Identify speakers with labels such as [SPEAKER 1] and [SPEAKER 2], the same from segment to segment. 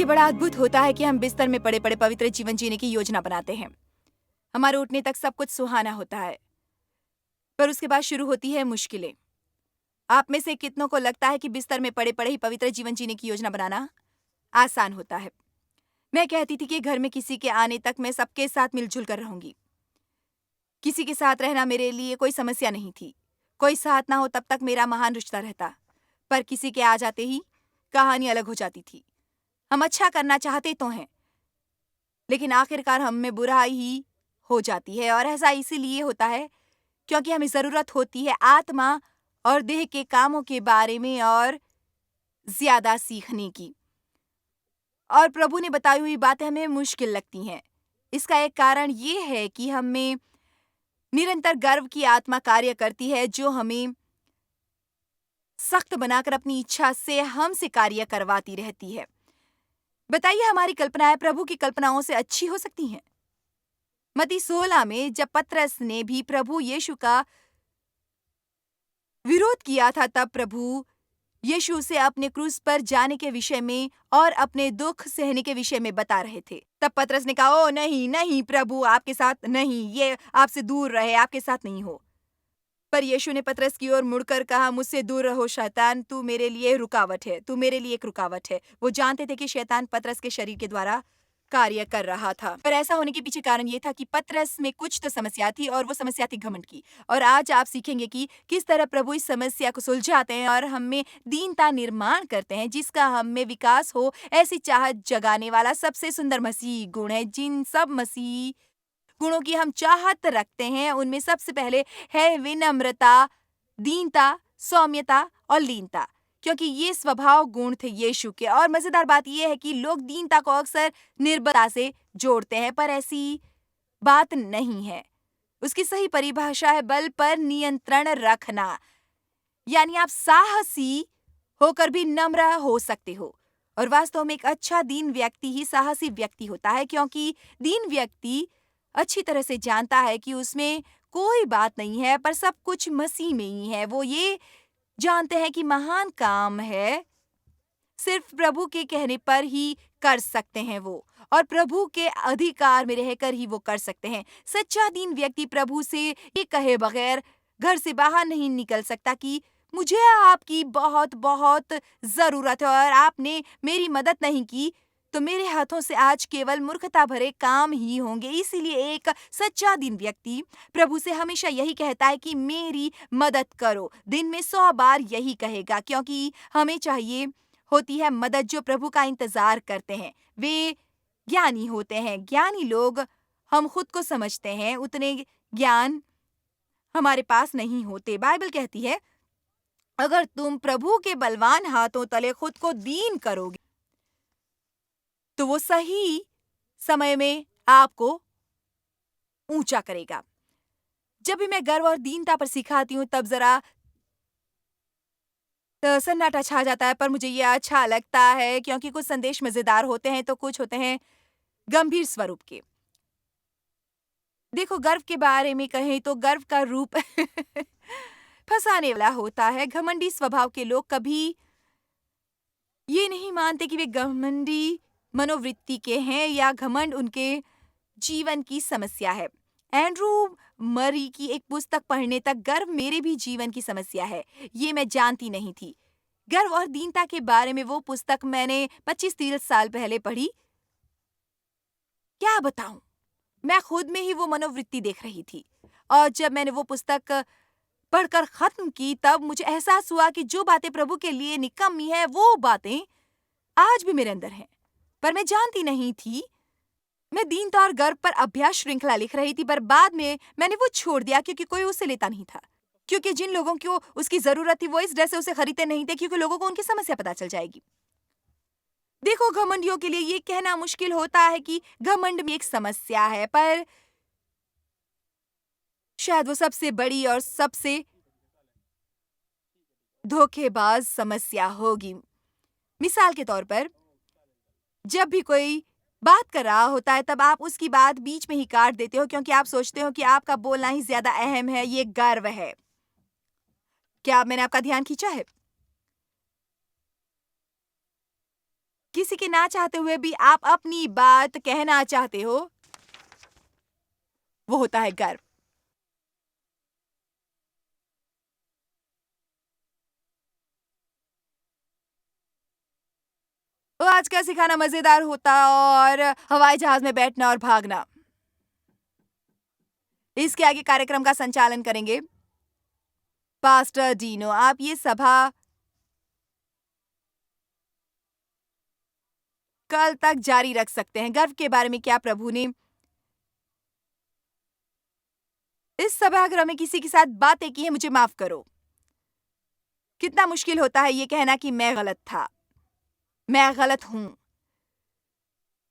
[SPEAKER 1] बड़ा अद्भुत होता है कि हम बिस्तर में पड़े पड़े पवित्र जीवन जीने की योजना बनाते हैं। हमारे उठने तक सब कुछ सुहाना होता है, पर उसके बाद शुरू होती है मुश्किलें। आप में से कितनों को लगता है कि बिस्तर में पड़े पड़े ही पवित्र जीवन जीने की योजना बनाना आसान होता है? मैं कहती थी कि घर में किसी के आने तक मैं सबके साथ मिलजुल कर रहूंगी। किसी के साथ रहना मेरे लिए कोई समस्या नहीं थी। कोई साथ ना हो तब तक मेरा महान रिश्ता रहता, पर किसी के आ जाते ही कहानी अलग हो जाती थी। हम अच्छा करना चाहते तो हैं, लेकिन आखिरकार हम में बुराई ही हो जाती है, और ऐसा इसीलिए होता है क्योंकि हमें जरूरत होती है आत्मा और देह के कामों के बारे में और ज्यादा सीखने की। और प्रभु ने बताई हुई बातें हमें मुश्किल लगती हैं। इसका एक कारण ये है कि हम में निरंतर गर्व की आत्मा कार्य करती है, जो हमें सख्त बनाकर अपनी इच्छा से हमसे कार्य करवाती रहती है। बताइए, हमारी कल्पनाएं प्रभु की कल्पनाओं से अच्छी हो सकती हैं? मत्ती 16 में जब पतरस ने भी प्रभु यीशु का विरोध किया था, तब प्रभु यीशु से अपने क्रूस पर जाने के विषय में और अपने दुख सहने के विषय में बता रहे थे। तब पतरस ने कहा, ओ नहीं नहीं प्रभु, आपके साथ नहीं, ये आपसे दूर रहे, आपके साथ नहीं हो। पर यीशु ने पतरस की ओर मुड़कर कहा, मुझसे दूर रहो शैतान, तू मेरे लिए रुकावट है, तू मेरे लिए एक रुकावट है। वो जानते थे कि शैतान पतरस के शरीर के द्वारा कार्य कर रहा था, पर ऐसा होने के पीछे कारण ये था कि पतरस में कुछ तो समस्या थी, और वो समस्या थी घमंड की। और आज आप सीखेंगे कि किस तरह प्रभु इस समस्या को सुलझाते हैं और हम में दीनता निर्माण करते हैं, जिसका हम में विकास हो। ऐसी चाहत जगाने वाला सबसे सुंदर मसीही गुण है। जिन सब मसीही गुणों की हम चाहत रखते हैं, उनमें सबसे पहले है विनम्रता, दीनता, सौम्यता और लीनता, क्योंकि ये स्वभाव गुण थे यीशु के। और मजेदार बात यह है कि लोग दीनता को अक्सर निर्बलता से जोड़ते हैं, पर ऐसी बात नहीं है। उसकी सही परिभाषा है बल पर नियंत्रण रखना। यानी आप साहसी होकर भी नम्र हो सकते हो। और वास्तव में एक अच्छा दीन व्यक्ति ही साहसी व्यक्ति होता है, क्योंकि दीन व्यक्ति अच्छी तरह से जानता है कि उसमें कोई बात नहीं है, पर सब कुछ मसीह में ही है। वो ये जानते हैं कि महान काम है सिर्फ प्रभु के कहने पर ही कर सकते हैं वो, और प्रभु के अधिकार में रहकर ही वो कर सकते हैं। सच्चा दीन व्यक्ति प्रभु से ये कहे बगैर घर से बाहर नहीं निकल सकता कि मुझे आपकी बहुत बहुत जरूरत है, और आपने मेरी मदद नहीं की तो मेरे हाथों से आज केवल मूर्खता भरे काम ही होंगे। इसीलिए एक सच्चा दीन व्यक्ति प्रभु से हमेशा यही कहता है कि मेरी मदद करो। दिन में 100 बार यही कहेगा, क्योंकि हमें चाहिए होती है मदद जो प्रभु का इंतजार करते हैं। वे ज्ञानी होते हैं। ज्ञानी लोग, हम खुद को समझते हैं, उतने ज्ञान हमारे पास नहीं होते। बाइबल कहती है, अगर तुम प्रभु के बलवान हाथों तले खुद को दीन करोगे तो वो सही समय में आपको ऊंचा करेगा। जब भी मैं गर्व और दीनता पर सिखाती हूँ, तब जरा सन्नाटा छा जाता है, पर मुझे ये अच्छा लगता है, क्योंकि कुछ संदेश मजेदार होते हैं तो कुछ होते हैं गंभीर स्वरूप के। देखो, गर्व के बारे में कहें तो गर्व का रूप फंसाने वाला होता है। घमंडी स्वभाव के लोग कभी ये नहीं मानते कि वे घमंडी मनोवृत्ति के हैं या घमंड उनके जीवन की समस्या है। एंड्रू मरी की एक पुस्तक पढ़ने तक गर्व मेरे भी जीवन की समस्या है, ये मैं जानती नहीं थी। गर्व और दीनता के बारे में वो पुस्तक मैंने 25-30 साल पहले पढ़ी। क्या बताऊं, मैं खुद में ही वो मनोवृत्ति देख रही थी, और जब मैंने वो पुस्तक पढ़कर खत्म की, तब मुझे एहसास हुआ कि जो बातें प्रभु के लिए निकम्मी है, वो बातें आज भी मेरे अंदर हैं, पर मैं जानती नहीं थी। मैं दीनता और गर्व पर अभ्यास श्रृंखला लिख रही थी, पर बाद में मैंने वो छोड़ दिया, क्योंकि कोई उसे लेता नहीं था। क्योंकि जिन लोगों को उसकी जरूरत थी, वो इस डर से उसे खरीदते नहीं थे, क्योंकि लोगों को उनकी समस्या पता चल जाएगी। देखो, घमंडियों के लिए ये कहना मुश्किल होता है कि घमंड में एक समस्या है, पर शायद वो सबसे बड़ी और सबसे धोखेबाज समस्या होगी। मिसाल के तौर पर, जब भी कोई बात कर रहा होता है, तब आप उसकी बात बीच में ही काट देते हो, क्योंकि आप सोचते हो कि आपका बोलना ही ज्यादा अहम है। ये गर्व है। क्या मैंने आपका ध्यान खींचा है? किसी के ना चाहते हुए भी आप अपनी बात कहना चाहते हो, वो होता है गर्व। तो आज का सिखाना मजेदार होता और हवाई जहाज में बैठना और भागना। इसके आगे कार्यक्रम का संचालन करेंगे पास्टर डीनो। आप ये सभा कल तक जारी रख सकते हैं। गर्व के बारे में क्या प्रभु ने इस सभागृह में किसी के साथ बातें की है, मुझे माफ करो। कितना मुश्किल होता है ये कहना कि मैं गलत था, मैं गलत हूं।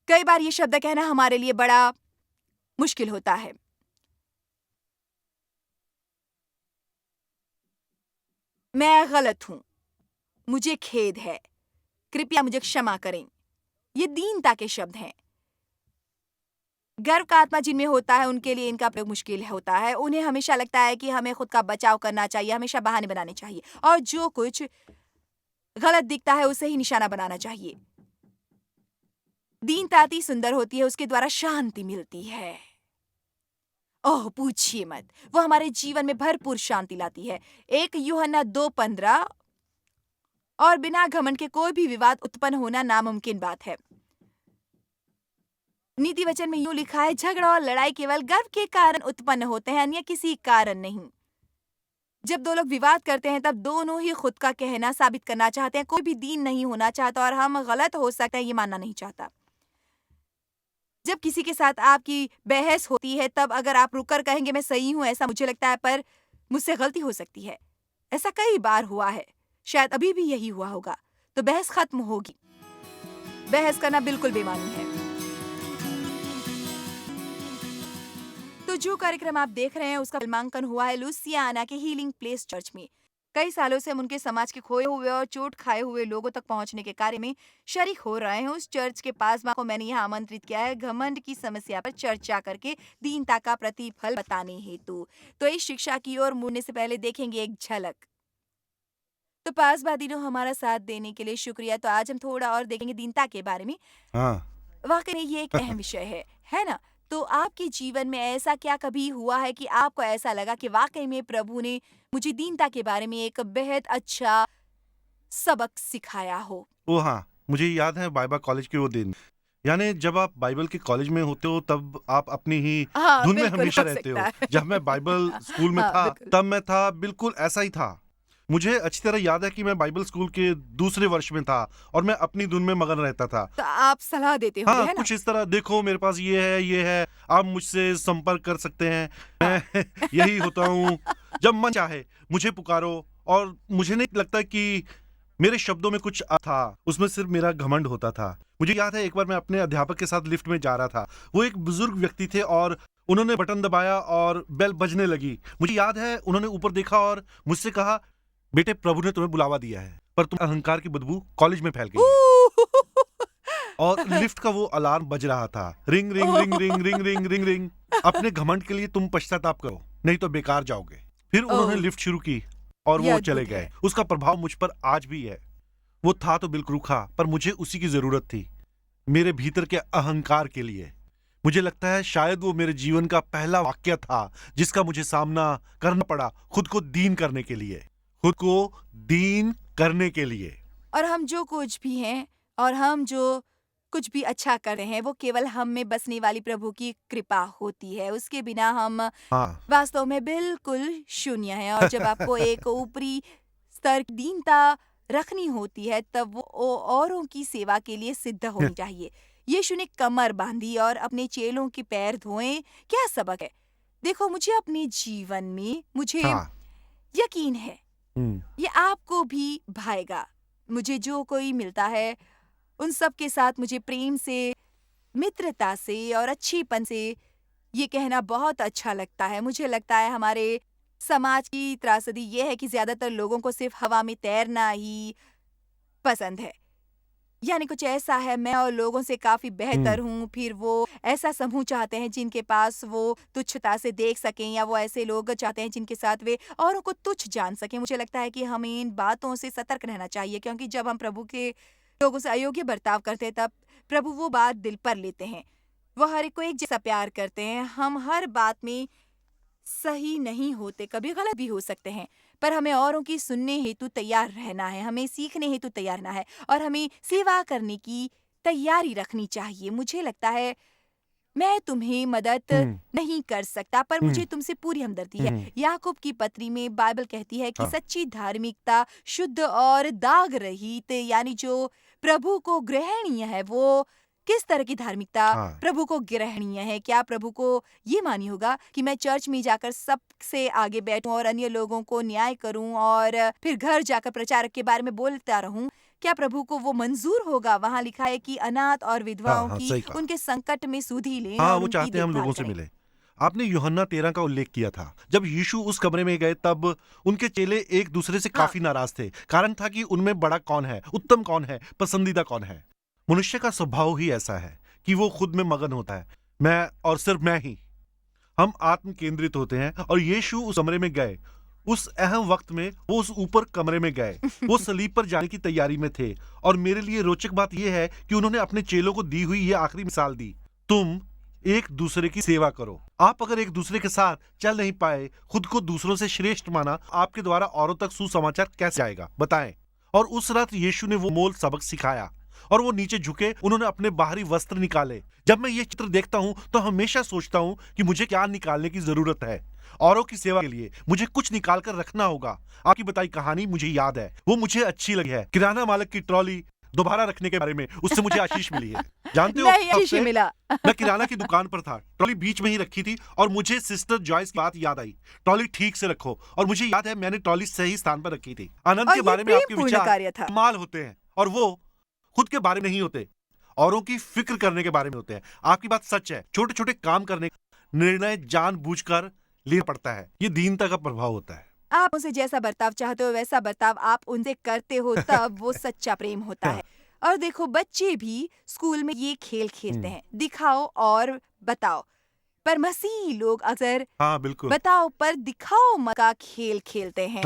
[SPEAKER 1] कई बार ये शब्द कहना हमारे लिए बड़ा मुश्किल होता है। मैं गलत हूं, मुझे खेद है, कृपया मुझे क्षमा करें। ये दीनता के शब्द हैं। गर्व का आत्मा जिनमें होता है उनके लिए इनका प्रयोग मुश्किल होता है। उन्हें हमेशा लगता है कि हमें खुद का बचाव करना चाहिए, हमेशा बहाने बनाने चाहिए और जो कुछ गलत दिखता है उसे ही निशाना बनाना चाहिए। दीनता अति सुंदर होती है, उसके द्वारा शांति मिलती है। ओह पूछिए मत, वो हमारे जीवन में भरपूर शांति लाती है। 1 यूहन्ना 2:15 और बिना घमंड के कोई भी विवाद उत्पन्न होना नामुमकिन बात है। नीति वचन में यूं लिखा है, झगड़ा और लड़ाई केवल गर्व के कारण उत्पन्न होते हैं, अन्य किसी कारण नहीं। जब दो लोग विवाद करते हैं तब दोनों ही खुद का कहना साबित करना चाहते हैं। कोई भी दीन नहीं होना चाहता और हम गलत हो सकते हैं ये मानना नहीं चाहता। जब किसी के साथ आपकी बहस होती है तब अगर आप रुककर कहेंगे मैं सही हूं, ऐसा मुझे लगता है पर मुझसे गलती हो सकती है, ऐसा कई बार हुआ है, शायद अभी भी यही हुआ होगा, तो बहस खत्म होगी। बहस करना बिल्कुल बेमानी है। तो जो कार्यक्रम आप देख रहे हैं उसका फिल्मांकन हुआ है लुसियाना के हीलिंग प्लेस चर्च में। कई सालों से हम उनके समाज के खोए हुए और चोट खाए हुए लोगों तक पहुंचने के कार्य में शरीक हो रहे हैं। उस चर्च के पास को मैंने यहाँ आमंत्रित किया है घमंड की समस्या पर चर्चा करके दीनता का प्रतिफल बताने हेतु। तो इस शिक्षा की ओर मुड़ने से पहले देखेंगे एक झलक। तो पासवादिनों हमारा साथ देने के लिए शुक्रिया। तो आज हम थोड़ा और देखेंगे दीनता के बारे में।
[SPEAKER 2] हाँ।
[SPEAKER 1] वाकई में ये एक अहम विषय है ना? तो आपके जीवन में ऐसा क्या कभी हुआ है कि आपको ऐसा लगा कि वाकई में प्रभु ने मुझे दीनता के बारे में एक बेहद अच्छा सबक सिखाया हो?
[SPEAKER 2] ओ हाँ, मुझे याद है बाइबल कॉलेज के वो दिन। यानी जब आप बाइबल के कॉलेज में होते हो तब आप अपनी ही
[SPEAKER 1] हाँ,
[SPEAKER 2] धुन में
[SPEAKER 1] बिल्कुल
[SPEAKER 2] हमेशा
[SPEAKER 1] हो
[SPEAKER 2] रहते
[SPEAKER 1] सकता
[SPEAKER 2] हो।
[SPEAKER 1] है।
[SPEAKER 2] जब मैं बाइबल स्कूल में
[SPEAKER 1] हाँ,
[SPEAKER 2] था
[SPEAKER 1] बिल्कुल।
[SPEAKER 2] तब मैं था बिल्कुल ऐसा ही था। मुझे अच्छी तरह याद है कि मैं बाइबल स्कूल के दूसरे वर्ष में था और मैं अपनी धुन में मगन रहता था।
[SPEAKER 1] तो आप सलाह देते होंगे,
[SPEAKER 2] हाँ,
[SPEAKER 1] है ना?
[SPEAKER 2] कुछ इस तरह, देखो मेरे पास ये है, आप मुझसे संपर्क कर सकते हैं।
[SPEAKER 1] हाँ।
[SPEAKER 2] मैं यही होता हूँ, जब मन चाहे मुझे पुकारो। और मुझे नहीं लगता कि मेरे शब्दों में कुछ था, उसमें सिर्फ मेरा घमंड होता था। मुझे याद है एक बार मैं अपने अध्यापक के साथ लिफ्ट में जा रहा था। वो एक बुजुर्ग व्यक्ति थे और उन्होंने बटन दबाया और बेल बजने लगी। मुझे याद है उन्होंने ऊपर देखा और मुझसे कहा, बेटे प्रभु ने तुम्हें बुलावा दिया है, पर तुम अहंकार की बदबू कॉलेज में फैल गई है। और लिफ्ट का वो अलार्म बज रहा था, ring ring ring ring ring ring ring ring. अपने घमंड के लिए तुम पश्चाताप करो, नहीं तो बेकार जाओगे। फिर उन्होंने
[SPEAKER 1] ओह!
[SPEAKER 2] लिफ्ट शुरू की और
[SPEAKER 1] ये
[SPEAKER 2] वो
[SPEAKER 1] अद्भुत
[SPEAKER 2] चले
[SPEAKER 1] है।
[SPEAKER 2] गए। उसका प्रभाव मुझ पर आज भी है। वो था तो बिल्कुल रूखा, पर मुझे उसी की जरूरत थी, मेरे भीतर के अहंकार के लिए। मुझे लगता है शायद वो मेरे जीवन का पहला वाक्य था जिसका मुझे सामना करना पड़ा, खुद को दीन करने के लिए, खुद को दीन करने के लिए।
[SPEAKER 1] और हम जो कुछ भी हैं और हम जो कुछ भी अच्छा कर रहे हैं वो केवल हम में बसने वाली प्रभु की कृपा होती है। उसके बिना हम
[SPEAKER 2] हाँ।
[SPEAKER 1] वास्तव में बिल्कुल शून्य हैं। और जब आपको एक ऊपरी स्तर की दीनता रखनी होती है तब वो औरों की सेवा के लिए सिद्ध होनी चाहिए। यीशु ने कमर बांधी और अपने चेलों के पैर धोए। क्या सबक है? देखो, मुझे अपने जीवन में मुझे
[SPEAKER 2] हाँ।
[SPEAKER 1] यकीन है
[SPEAKER 2] हम्म।
[SPEAKER 1] ये आपको भी भाएगा। मुझे जो कोई मिलता है उन सब के साथ मुझे प्रेम से, मित्रता से और अच्छीपन से ये कहना बहुत अच्छा लगता है। मुझे लगता है हमारे समाज की त्रासदी ये है कि ज्यादातर लोगों को सिर्फ हवा में तैरना ही पसंद है। यानी कुछ ऐसा है, मैं और लोगों से काफी बेहतर हूँ। फिर वो ऐसा समूह चाहते हैं जिनके पास वो तुच्छता से देख सकें, या वो ऐसे लोग चाहते हैं जिनके साथ वे औरों को तुच्छ जान सकें। मुझे लगता है कि हमें इन बातों से सतर्क रहना चाहिए, क्योंकि जब हम प्रभु के लोगों से अयोग्य बर्ताव करते हैं, तब प्रभु वो बात दिल पर लेते हैं। वो हर एक को एक जैसा प्यार करते हैं। हम हर बात में सही नहीं होते, कभी गलत भी हो सकते हैं, पर हमें औरों की सुनने हेतु तैयार रहना है, हमें सीखने हेतु तैयार रहना है और हमें सेवा करने की तैयारी रखनी चाहिए। मुझे लगता है मैं तुम्हें मदद
[SPEAKER 2] हम्म,
[SPEAKER 1] नहीं कर सकता, पर
[SPEAKER 2] हम्म,
[SPEAKER 1] मुझे तुमसे पूरी हमदर्दी है।
[SPEAKER 2] हम्म,
[SPEAKER 1] याकूब की पत्री में बाइबल कहती है कि
[SPEAKER 2] हाँ,
[SPEAKER 1] सच्ची धार्मिकता शुद्ध और दाग रहित, यानी जो प्रभु को ग्रहणीय है, वो किस तरह की धार्मिकता
[SPEAKER 2] हाँ,
[SPEAKER 1] प्रभु को ग्रहणीय है? क्या प्रभु को ये मानी होगा कि मैं चर्च में जाकर सबसे आगे बैठूं और अन्य लोगों को न्याय करूं और फिर घर जाकर प्रचारक के बारे में बोलता रहूं? क्या प्रभु को वो मंजूर होगा? वहाँ लिखा है कि अनाथ और
[SPEAKER 2] हाँ,
[SPEAKER 1] विधवाओं
[SPEAKER 2] हाँ,
[SPEAKER 1] की
[SPEAKER 2] सही कहा।
[SPEAKER 1] उनके संकट में सुधि लें
[SPEAKER 2] हाँ,
[SPEAKER 1] और
[SPEAKER 2] वो
[SPEAKER 1] उनकी
[SPEAKER 2] चाहते हैं हम
[SPEAKER 1] देखभाल
[SPEAKER 2] लोगों से
[SPEAKER 1] करें।
[SPEAKER 2] मिले। आपने यूहन्ना 13 का उल्लेख किया था। जब यीशु उस कमरे में गए तब उनके चेले एक दूसरे से
[SPEAKER 1] हाँ,
[SPEAKER 2] काफी नाराज थे। कारण था कि उनमें बड़ा कौन है, उत्तम कौन है, पसंदीदा कौन है। मनुष्य का स्वभाव ही ऐसा है कि वो खुद में मगन होता है। मैं और सिर्फ मैं ही। हम आत्म केंद्रित होते हैं और यीशु उस कमरे में गए। उस अहम वक्त में वो उस ऊपर कमरे में गए। वो सलीब पर जाने की तैयारी में थे और मेरे लिए रोचक बात यह है कि उन्होंने अपने चेलों को दी हुई ये आखिरी मिसाल दी। तुम एक दूसरे की सेवा करो। आप अगर एक दूसरे के साथ चल नहीं पाए, खुद को दूसरों से श्रेष्ठ माना, आपके द्वारा औरों तक सुसमाचार कैसे आएगा, बताएं। और उस रात यीशु ने वो मोल सबक सिखाया और वो नीचे झुके, उन्होंने अपने बाहरी वस्त्र निकाले। जब मैं ये चित्र देखता हूँ तो हमेशा सोचता हूँ कि मुझे क्या निकालने की जरूरत है। औरों की सेवा के लिए मुझे कुछ निकाल कर रखना होगा। आपकी बताई कहानी मुझे याद है, वो मुझे अच्छी लगी है। किराना मालिक की ट्रॉली दोबारा रखने के बारे में उससे मुझे आशीष मिली है। जानते हो,
[SPEAKER 1] नहीं
[SPEAKER 2] कब
[SPEAKER 1] आशीष
[SPEAKER 2] से
[SPEAKER 1] मिला।
[SPEAKER 2] मैं किराना की दुकान पर था, ट्रॉली बीच में ही रखी थी और मुझे सिस्टर जॉयस की बात याद आई, ट्रॉली ठीक से रखो। और मुझे याद है मैंने ट्रॉली सही स्थान पर रखी थी। आनंद
[SPEAKER 1] और
[SPEAKER 2] के
[SPEAKER 1] ये
[SPEAKER 2] बारे में
[SPEAKER 1] प्रेम
[SPEAKER 2] आपके
[SPEAKER 1] पूर्ण
[SPEAKER 2] विचार
[SPEAKER 1] कार्य था।
[SPEAKER 2] कमाल होते हैं और वो खुद के बारे में नहीं होते, औरों की फिक्र करने के बारे में होते हैं। आपकी बात सच है। छोटे छोटे काम करने का निर्णय जानबूझकर लेना पड़ता है। ये दीनता का प्रभाव होता है।
[SPEAKER 1] आप उनसे जैसा बर्ताव चाहते हो वैसा बर्ताव आप उनसे करते हो, तब वो सच्चा प्रेम होता
[SPEAKER 2] हाँ,
[SPEAKER 1] है। और देखो, बच्चे भी स्कूल में ये खेल खेलते
[SPEAKER 2] हम्म,
[SPEAKER 1] हैं, दिखाओ और बताओ, पर मसीही लोग अक्सर
[SPEAKER 2] हाँ, बिल्कुल।
[SPEAKER 1] बताओ पर दिखाओ मत का खेल खेलते हैं।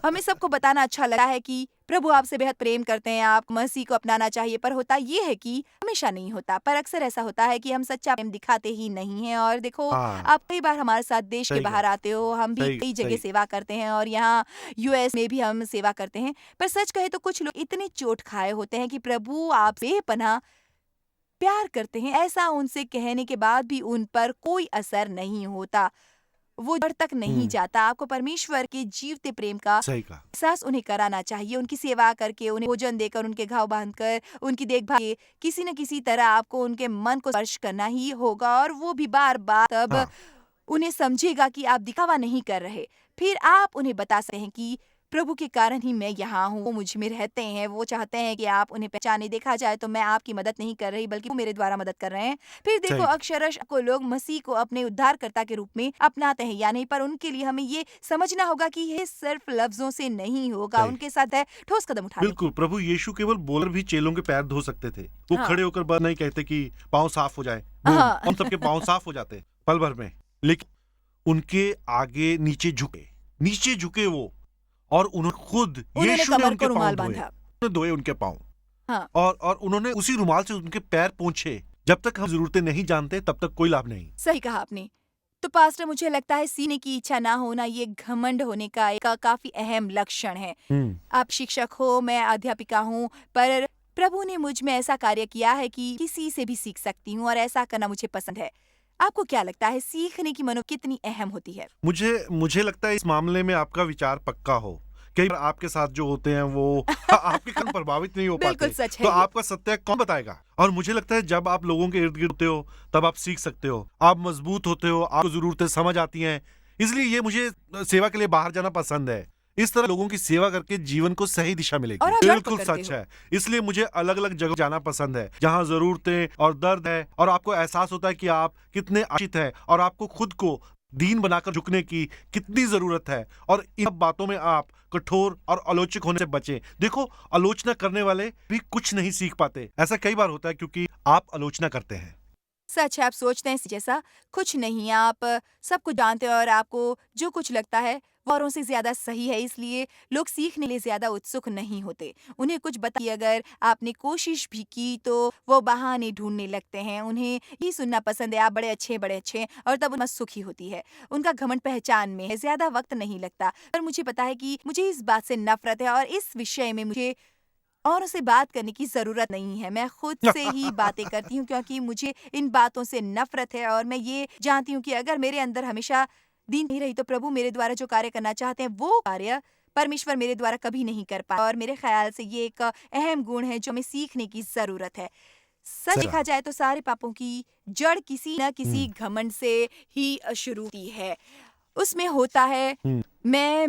[SPEAKER 1] हमें सबको बताना अच्छा लगता है कि प्रभु आपसे बेहद प्रेम करते हैं, आप मसीह को अपनाना चाहिए, पर होता ये है कि हमेशा नहीं होता, पर अक्सर ऐसा होता है कि हम सच्चा प्रेम दिखाते ही नहीं हैं। और देखो,
[SPEAKER 2] हाँ,
[SPEAKER 1] आप कई बार हमारे साथ देश के
[SPEAKER 2] सही कहा,
[SPEAKER 1] बाहर आते हो, हम भी
[SPEAKER 2] सही
[SPEAKER 1] कई जगह
[SPEAKER 2] सही।
[SPEAKER 1] सेवा करते हैं और यहाँ यूएस में भी हम सेवा करते हैं, पर सच कहे तो कुछ लोग इतने चोट खाए होते हैं कि प्रभु आप बेपनाह प्यार करते हैं, ऐसा उनसे कहने के बाद भी उन पर कोई असर नहीं होता, वो जड़ तक नहीं जाता। आपको परमेश्वर के जीवते प्रेम का
[SPEAKER 2] सही कहा।
[SPEAKER 1] एहसास उन्हें कराना चाहिए, उनकी सेवा करके, उन्हें भोजन देकर, उनके घाव बांधकर, उनकी देखभाल के, किसी न किसी तरह आपको उनके मन को स्पर्श करना ही होगा और वो भी बार-बार। तब
[SPEAKER 2] हाँ,
[SPEAKER 1] उन्हें समझेगा कि आप दिखावा नहीं कर रहे। फिर आप उन्हें बता सकते हैं कि प्रभु के कारण ही मैं यहाँ हूँ, वो मुझ में रहते हैं, वो चाहते हैं कि आप उन्हें पहचाने। देखा जाए तो मैं आपकी मदद नहीं कर रही, बल्कि वो मेरे द्वारा मदद कर रहे हैं। फिर देखो,
[SPEAKER 2] सही कहा।
[SPEAKER 1] अक्षरश को लोग मसीह को अपने उद्धारकर्ता के रूप में अपनाते हैं या नहीं, पर उनके लिए हमें ये समझना होगा कि ये सिर्फ लफ्जों से नहीं होगा,
[SPEAKER 2] सही।
[SPEAKER 1] उनके साथ है ठोस कदम उठाने
[SPEAKER 2] बिल्कुल,
[SPEAKER 1] की।
[SPEAKER 2] प्रभु यीशु केवल बोलकर भी चेलों के पैर धो सकते थे। वो
[SPEAKER 1] हाँ,
[SPEAKER 2] खड़े होकर बस नहीं कहते कि पाँव साफ हो जाए, बूम,
[SPEAKER 1] हाँ।
[SPEAKER 2] हम सबके पाँव साफ हो जाते पल भर में। लेकिन उनके आगे नीचे झुके वो, और उन्होंने खुद,
[SPEAKER 1] उन्होंने
[SPEAKER 2] यीशु ने
[SPEAKER 1] कमर को
[SPEAKER 2] उनके पाँव
[SPEAKER 1] रुमाल
[SPEAKER 2] धोए,
[SPEAKER 1] बांधा।
[SPEAKER 2] उन्होंने धोए उनके पाँव।
[SPEAKER 1] हाँ,
[SPEAKER 2] और उन्होंने उसी रुमाल से उनके पैर पोंछे। जब तक हम जरूरतें नहीं जानते तब तक कोई लाभ नहीं।
[SPEAKER 1] सही कहा आपने। तो पास्टर, मुझे लगता है सीखने की इच्छा ना होना ये घमंड होने का एक काफी अहम लक्षण है। आप शिक्षक हो, मैं अध्यापिका हूँ, पर प्रभु ने मुझ में ऐसा कार्य किया है कि किसी से भी सीख सकती हूँ और ऐसा करना मुझे पसंद है। आपको क्या लगता है सीखने की मनो कितनी अहम होती है?
[SPEAKER 2] मुझे लगता है इस मामले में आपका विचार पक्का हो। कई बार आपके साथ जो होते हैं वो आपके कारण प्रभावित नहीं हो
[SPEAKER 1] बिल्कुल
[SPEAKER 2] पाते,
[SPEAKER 1] सच है
[SPEAKER 2] तो
[SPEAKER 1] ये।
[SPEAKER 2] आपका सत्य कौन बताएगा? और मुझे लगता है जब आप लोगों के इर्द गिर्द होते हो तब आप सीख सकते हो, आप मजबूत होते हो, आपको जरूरतें समझ आती हैं। इसलिए ये मुझे सेवा के लिए बाहर जाना पसंद है। इस तरह लोगों की सेवा करके जीवन को सही दिशा
[SPEAKER 1] और
[SPEAKER 2] मिलेगी।
[SPEAKER 1] आप जड़
[SPEAKER 2] बिल्कुल
[SPEAKER 1] पकड़ते
[SPEAKER 2] सच
[SPEAKER 1] हो।
[SPEAKER 2] है। इसलिए मुझे अलग अलग जगह जाना पसंद है जहाँ जरूरतें और दर्द है, और आपको एहसास होता है कि आप कितने आशित हैं और आपको खुद को दीन बनाकर झुकने की कितनी जरूरत है। और इन सब बातों में आप कठोर और आलोचक होने से बचें। देखो, आलोचना करने वाले भी कुछ नहीं सीख पाते। ऐसा कई बार होता है क्योंकि आप आलोचना करते हैं।
[SPEAKER 1] सच है, आप सोचते हैं जैसा कुछ नहीं, आप सब कुछ जानते हो और आपको जो कुछ लगता है वो औरों से ज्यादा सही है, इसलिए लोग सीखने लिए ज्यादा उत्सुक नहीं होते। उन्हें कुछ बताइए, अगर आपने कोशिश भी की तो वो बहाने ढूंढने लगते हैं। उन्हें ये सुनना पसंद है, आप बड़े अच्छे हैं, और तब उनमें सुखी होती है। उनका घमंड पहचान में है, ज्यादा वक्त नहीं लगता। पर मुझे पता है कि मुझे इस बात से नफरत है और इस विषय में मुझे औरों से बात करने की ज़रूरत नहीं है। मैं खुद से ही बातें करती हूँ, क्योंकि मुझे इन बातों से नफ़रत है और मैं ये जानती हूँ कि अगर मेरे अंदर हमेशा दीन नहीं रही तो प्रभु मेरे द्वारा जो कार्य करना चाहते हैं वो कार्य परमेश्वर मेरे द्वारा कभी नहीं कर पाए। और मेरे ख़्याल से ये एक अहम गुण है जो हमें सीखने की ज़रूरत है। सच
[SPEAKER 2] सही
[SPEAKER 1] देखा
[SPEAKER 2] कहा।
[SPEAKER 1] जाए तो सारे पापों की जड़ किसी न किसी
[SPEAKER 2] हुँ,
[SPEAKER 1] घमंड से ही शुरू होती है। उसमें होता है
[SPEAKER 2] हुँ,
[SPEAKER 1] मैं,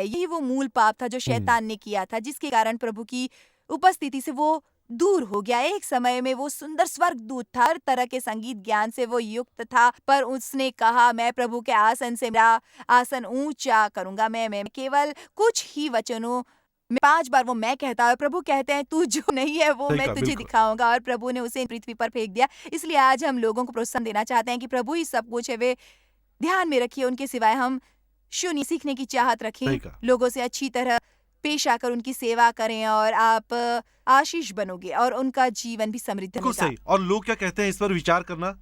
[SPEAKER 1] यही वो मूल पाप था जो
[SPEAKER 2] हुँ।
[SPEAKER 1] शैतान ने किया था, जिसके कारण प्रभु की उपस्थिति से वो दूर हो गया। एक समय में वो सुंदर स्वर्गदूत था, हर तरह के संगीत ज्ञान से वो युक्त था, पर उसने कहा मैं प्रभु के आसन से मेरा आसन ऊंचा करूंगा। मैं केवल कुछ ही वचनों में 5 बार वो मैं कहता है, प्रभु कहते हैं तू जो नहीं है वो
[SPEAKER 2] सही
[SPEAKER 1] मैं
[SPEAKER 2] कहा,
[SPEAKER 1] तुझे
[SPEAKER 2] बिल्कुल।
[SPEAKER 1] दिखाऊंगा, और प्रभु ने उसे पृथ्वी पर फेंक दिया। इसलिए आज हम लोगों को प्रोत्साहन देना चाहते हैं कि प्रभु ही सब कुछ है। वे ध्यान में रखिए, उनके सिवाय हम शून्य। सीखने की चाहत रखें,
[SPEAKER 2] सही कहा।
[SPEAKER 1] लोगों से अच्छी तरह पेश आकर उनकी सेवा करें और आप आशीष बनोगे और उनका जीवन भी समृद्ध
[SPEAKER 2] बिल्कुल
[SPEAKER 1] होगा।
[SPEAKER 2] सही। और लोग क्या कहते हैं इस पर विचार करना,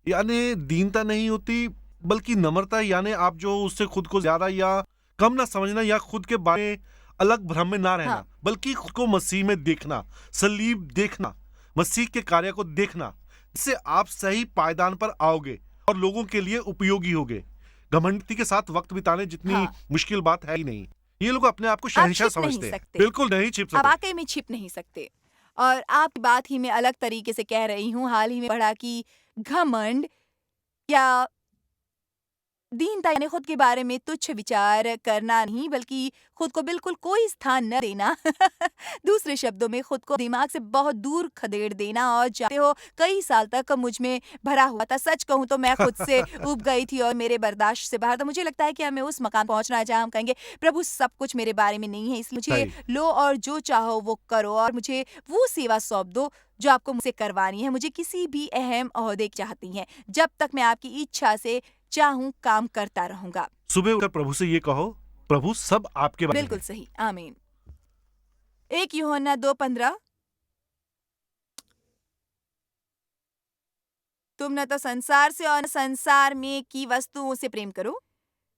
[SPEAKER 2] यानी दीनता नहीं होती, बल्कि नम्रता, यानी आप जो उससे खुद को ज़्यादा या कम ना समझना या खुद के बारे में अलग भ्रम में ना रहना,
[SPEAKER 1] हाँ,
[SPEAKER 2] बल्कि खुद को मसीह में देखना, सलीब देखना, मसीह के कार्य को देखना। इससे आप सही पायदान पर आओगे और लोगों के लिए उपयोगी होगे। घमंडी के साथ वक्त बिताने जितनी
[SPEAKER 1] हाँ,
[SPEAKER 2] मुश्किल बात है ही नहीं। ये लोग अपने आप को
[SPEAKER 1] आप
[SPEAKER 2] शहंशाह
[SPEAKER 1] छिप नहीं
[SPEAKER 2] समझते हैं।
[SPEAKER 1] सकते।
[SPEAKER 2] बिल्कुल नहीं छिप
[SPEAKER 1] आप
[SPEAKER 2] सकते।
[SPEAKER 1] वाक़ई में छिप नहीं सकते। और आपकी बात ही मैं अलग तरीके से कह रही हूँ। हाल ही में पढ़ा कि घमंड या दीनता यानी खुद के बारे में तुच्छ विचार करना नहीं, बल्कि खुद को बिल्कुल कोई स्थान न देना। दूसरे शब्दों में खुद को दिमाग से बहुत दूर खदेड़ देना। और जानते हो, कई साल तक मुझ में भरा हुआ था। सच कहूँ तो मैं खुद से ऊब गई थी और मेरे बर्दाश्त से बाहर था। मुझे लगता है कि हमें उस मकाम पहुँचना है जहाँ हम कहेंगे प्रभु सब कुछ मेरे बारे में नहीं है, इसलिए
[SPEAKER 2] सही।
[SPEAKER 1] मुझे लो और जो चाहो वो करो और मुझे वो सेवा सौंप दो जो आपको मुझसे करवानी है। मुझे किसी भी अहम ओहदे की चाहती हैं, जब तक मैं आपकी इच्छा से चाहूँ काम करता रहूँगा।
[SPEAKER 2] सुबह उठकर प्रभु से ये कहो, प्रभु सब आपके बारे में
[SPEAKER 1] बिल्कुल
[SPEAKER 2] है।
[SPEAKER 1] सही, आमीन। 1 यूहन्ना 2:15 तुम न तो संसार से और न संसार में की वस्तुओं से प्रेम करो।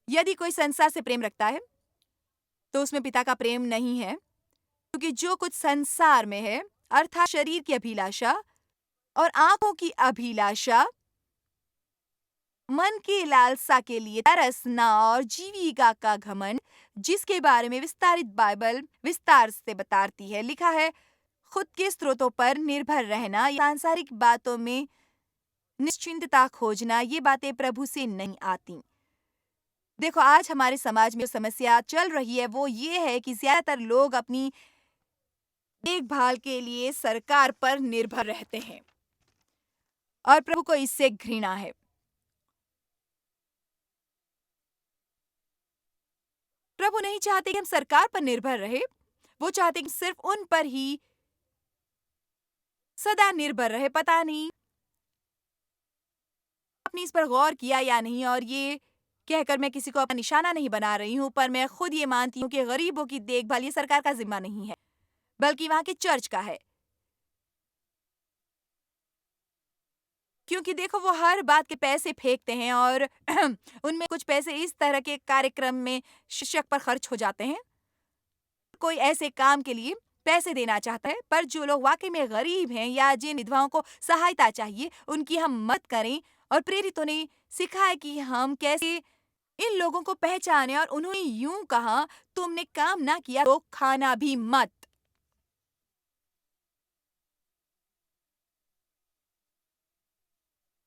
[SPEAKER 1] यदि कोई संसार से प्रेम रखता है, तो उसमें पिता का प्रेम नहीं है। क्योंकि जो कुछ संसार में है, अर्थात शरीर की अभिलाषा और आँखों की अभिलाषा, मन की लालसा के लिए तरसना और जीविका का घमंड, जिसके बारे में विस्तारित बाइबल विस्तार से बताती है। लिखा है, खुद के स्रोतों पर निर्भर रहना या सांसारिक बातों में निश्चिंतता खोजना, ये बातें प्रभु से नहीं आती। देखो, आज हमारे समाज में जो समस्या चल रही है वो ये है कि ज्यादातर लोग अपनी देखभाल के लिए सरकार पर निर्भर रहते हैं और प्रभु को इससे घृणा है। प्रभु नहीं चाहते कि हम सरकार पर निर्भर रहे। वो चाहते कि सिर्फ उन पर ही सदा निर्भर रहे। पता नहीं आपने इस पर गौर किया या नहीं, और ये कहकर मैं किसी को अपना निशाना नहीं बना रही हूँ, पर मैं खुद ये मानती हूँ कि गरीबों की देखभाल ये सरकार का जिम्मा नहीं है, बल्कि वहाँ के चर्च का है। क्योंकि देखो, वो हर बात के पैसे फेंकते हैं और उनमें कुछ पैसे इस तरह के कार्यक्रम में शिक्षक पर खर्च हो जाते हैं। कोई ऐसे काम के लिए पैसे देना चाहता है, पर जो लोग वाकई में गरीब हैं या जिन विधवाओं को सहायता चाहिए, उनकी हम मदद करें। और प्रेरितों ने सिखाया कि हम कैसे इन लोगों को पहचाने, और उन्होंने यूं कहा, तुमने काम ना किया तो खाना भी मत।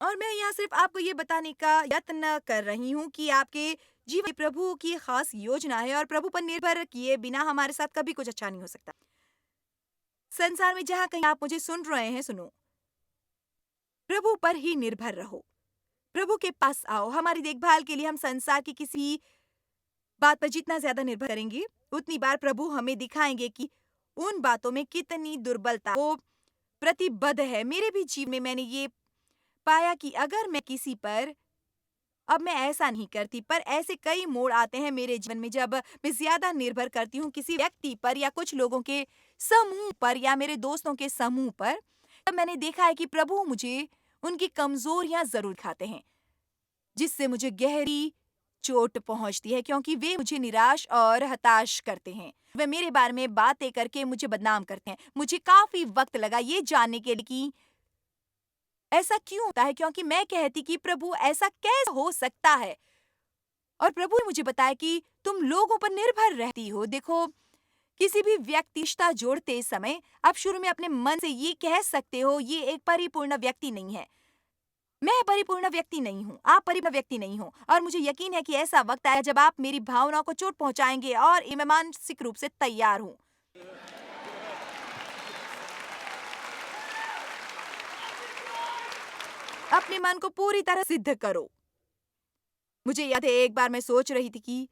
[SPEAKER 1] और मैं यहाँ सिर्फ आपको ये बताने का यत्न कर रही हूँ कि आपके जीवन में प्रभु की खास योजना है और प्रभु पर निर्भर किए बिना हमारे साथ कभी कुछ अच्छा नहीं हो सकता। संसार में जहाँ कहीं आप मुझे सुन रहे हैं, सुनो, प्रभु पर ही निर्भर रहो। प्रभु के पास आओ। हमारी देखभाल के लिए हम संसार की किसी बात पर जितना ज्यादा निर्भर करेंगे, उतनी बार प्रभु हमें दिखाएंगे कि उन बातों में कितनी दुर्बलता वो प्रतिबद्ध है। मेरे भी जीवन में मैंने ये पाया कि अगर मैं किसी पर अब मैं ऐसा नहीं करती, पर ऐसे कई मोड़ आते हैं मेरे जीवन में जब मैं ज्यादा निर्भर करती हूँ किसी व्यक्ति पर या कुछ लोगों के समूह पर या मेरे दोस्तों के समूह पर। तब मैंने देखा है कि प्रभु मुझे उनकी कमजोरियां जरूर खाते हैं, जिससे मुझे गहरी चोट पहुंचती है, क्योंकि वे मुझे निराश और हताश करते हैं। वे मेरे बारे में बातें करके मुझे बदनाम करते हैं। मुझे काफी वक्त लगा ये जानने के लिए कि ऐसा क्यों होता है, क्योंकि मैं कहती कि प्रभु ऐसा कैसे हो सकता है, और प्रभु ने मुझे बताया कि तुम लोगों पर निर्भर रहती हो। देखो, किसी भी व्यक्ति रिश्ता जोड़ते समय आप शुरू में अपने मन से ये कह सकते हो, ये एक परिपूर्ण व्यक्ति नहीं है। मैं परिपूर्ण व्यक्ति नहीं हूँ, आप परिपूर्ण व्यक्ति नहीं हो, और मुझे यकीन है कि ऐसा वक्त आएगा जब आप मेरी भावनाओं को चोट पहुंचाएंगे और मैं मानसिक रूप से तैयार हूँ। अपने मन को पूरी तरह सिद्ध करो। मुझे याद है एक बार मैं सोच रही थी कि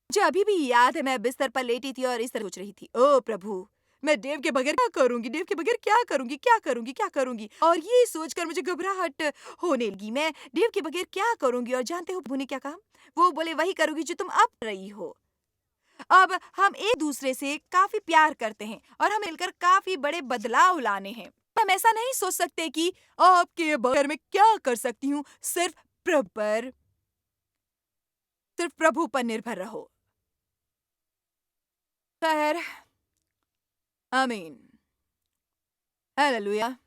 [SPEAKER 1] मुझे अभी भी याद है, मैं बिस्तर पर लेटी थी और इस तरह सोच रही थी, ओ प्रभु, मैं देव के बगैर क्या करूंगी, देव के बगैर क्या करूंगी, क्या करूंगी, क्या करूंगी। और ये सोचकर मुझे घबराहट होने लगी, मैं देव के बगैर क्या करूंगी। और जानते हो प्रभु ने क्या कहा? वो बोले, वही करूंगी जो तुम अब कर रही हो। अब हम एक दूसरे से काफी प्यार करते हैं और हमें मिलकर काफी बड़े बदलाव लाने हैं। हम ऐसा नहीं सोच सकते कि आपके बगैर मैं क्या कर सकती हूँ। सिर्फ प्रभु पर निर्भर रहो। खैर, आमीन, हालेलुया।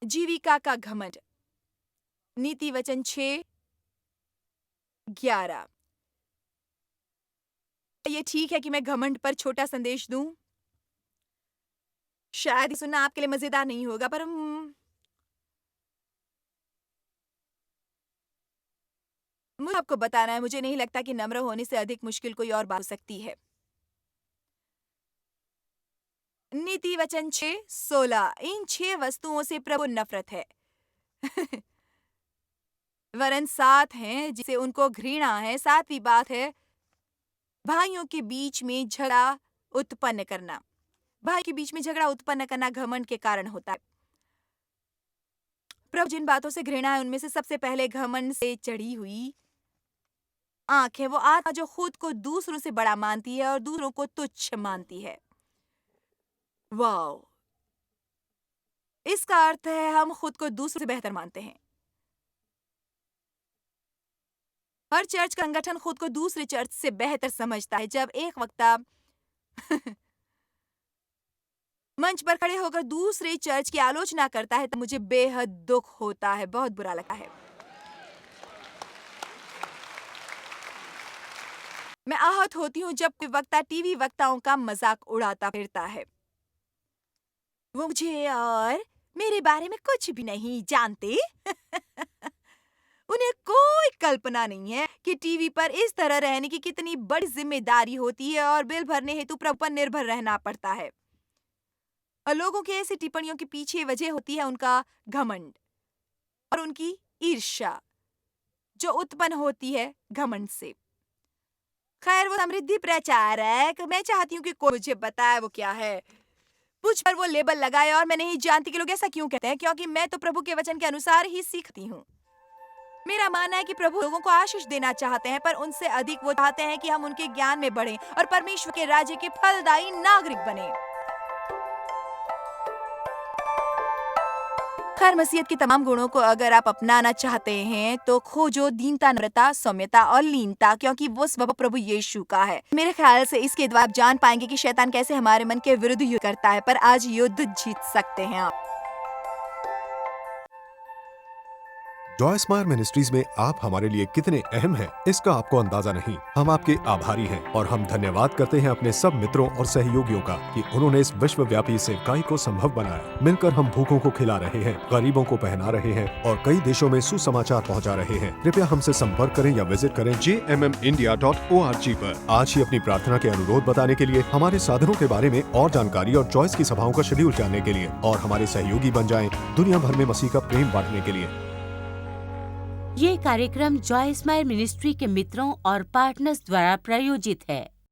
[SPEAKER 1] जीविका का घमंड, नीति वचन 6:11। ये ठीक है कि मैं घमंड पर छोटा संदेश दूं। शायद ये सुनना आपके लिए मजेदार नहीं होगा, पर मुझे आपको बताना है, मुझे नहीं लगता कि नम्र होने से अधिक मुश्किल कोई और बात हो सकती है। नीति वचन 6:16, इन 6 वस्तुओं से प्रभु नफरत है। वरन 7 हैं जिसे उनको घृणा है। 7वीं बात है भाइयों के बीच में झगड़ा उत्पन्न करना। भाई के बीच में झगड़ा उत्पन्न करना घमंड के कारण होता है। प्रभु जिन बातों से घृणा है उनमें से सबसे पहले घमंड से चढ़ी हुई आंख है। वो आत्मा जो खुद को दूसरों से बड़ा मानती है और दूसरों को तुच्छ मानती है। वाओ! इसका अर्थ है हम खुद को दूसरों से बेहतर मानते हैं। हर चर्च का संगठन खुद को दूसरे चर्च से बेहतर समझता है। जब एक वक्ता मंच पर खड़े होकर दूसरे चर्च की आलोचना करता है तो मुझे बेहद दुख होता है, बहुत बुरा लगता है। मैं आहत होती हूँ जब कोई वक्ता टीवी वक्ताओं का मजाक उड़ाता फिरता है। वो मुझे और मेरे बारे में कुछ भी नहीं जानते। उन्हें कोई कल्पना नहीं है कि टीवी पर इस तरह रहने की कितनी बड़ी जिम्मेदारी होती है और बिल भरने हेतु प्रभु पर निर्भर रहना पड़ता है। और लोगों की ऐसी टिप्पणियों के पीछे वजह होती है उनका घमंड और उनकी ईर्ष्या, जो उत्पन्न होती है घमंड से। खैर, वो समृद्धि प्रचारक, मैं चाहती हूँ कि कोई मुझे बताए वो क्या है। मुझ पर वो लेबल लगाए और मैं नहीं जानती कि लोग ऐसा क्यों कहते हैं, क्योंकि मैं तो प्रभु के वचन के अनुसार ही सीखती हूँ। मेरा मानना है कि प्रभु लोगों को आशीष देना चाहते हैं, पर उनसे अधिक वो चाहते हैं कि हम उनके ज्ञान में बढ़ें और परमेश्वर के राज्य के फलदायी नागरिक बने। खैर, मसीहत के तमाम गुणों को अगर आप अपनाना चाहते हैं तो खोजो दीनता, नम्रता, सौम्यता और लीनता, क्योंकि वो स्वभाव प्रभु यीशु का है। मेरे ख्याल से इसके द्वारा आप जान पाएंगे कि शैतान कैसे हमारे मन के विरुद्ध युद्ध करता है, पर आज युद्ध जीत सकते हैं आप।
[SPEAKER 3] जॉय स्माइल मिनिस्ट्रीज में आप हमारे लिए कितने अहम हैं, इसका आपको अंदाजा नहीं। हम आपके आभारी हैं और हम धन्यवाद करते हैं अपने सब मित्रों और सहयोगियों का कि उन्होंने इस विश्वव्यापी सेवकाई को संभव बनाया। मिलकर हम भूखों को खिला रहे हैं, गरीबों को पहना रहे हैं और कई देशों में सुसमाचार पहुंचा रहे हैं। कृपया हमसे संपर्क करें या विजिट करें jmmindia.org पर। आज ही अपनी प्रार्थना के अनुरोध बताने के लिए, हमारे साधनों के बारे में और जानकारी और जॉयस की सभाओं का शेड्यूल जानने के लिए और हमारे सहयोगी बन जाएं दुनिया भर में मसीह का प्रेम बांटने के लिए।
[SPEAKER 4] ये कार्यक्रम जॉय स्माइल मिनिस्ट्री के मित्रों और पार्टनर्स द्वारा प्रायोजित है।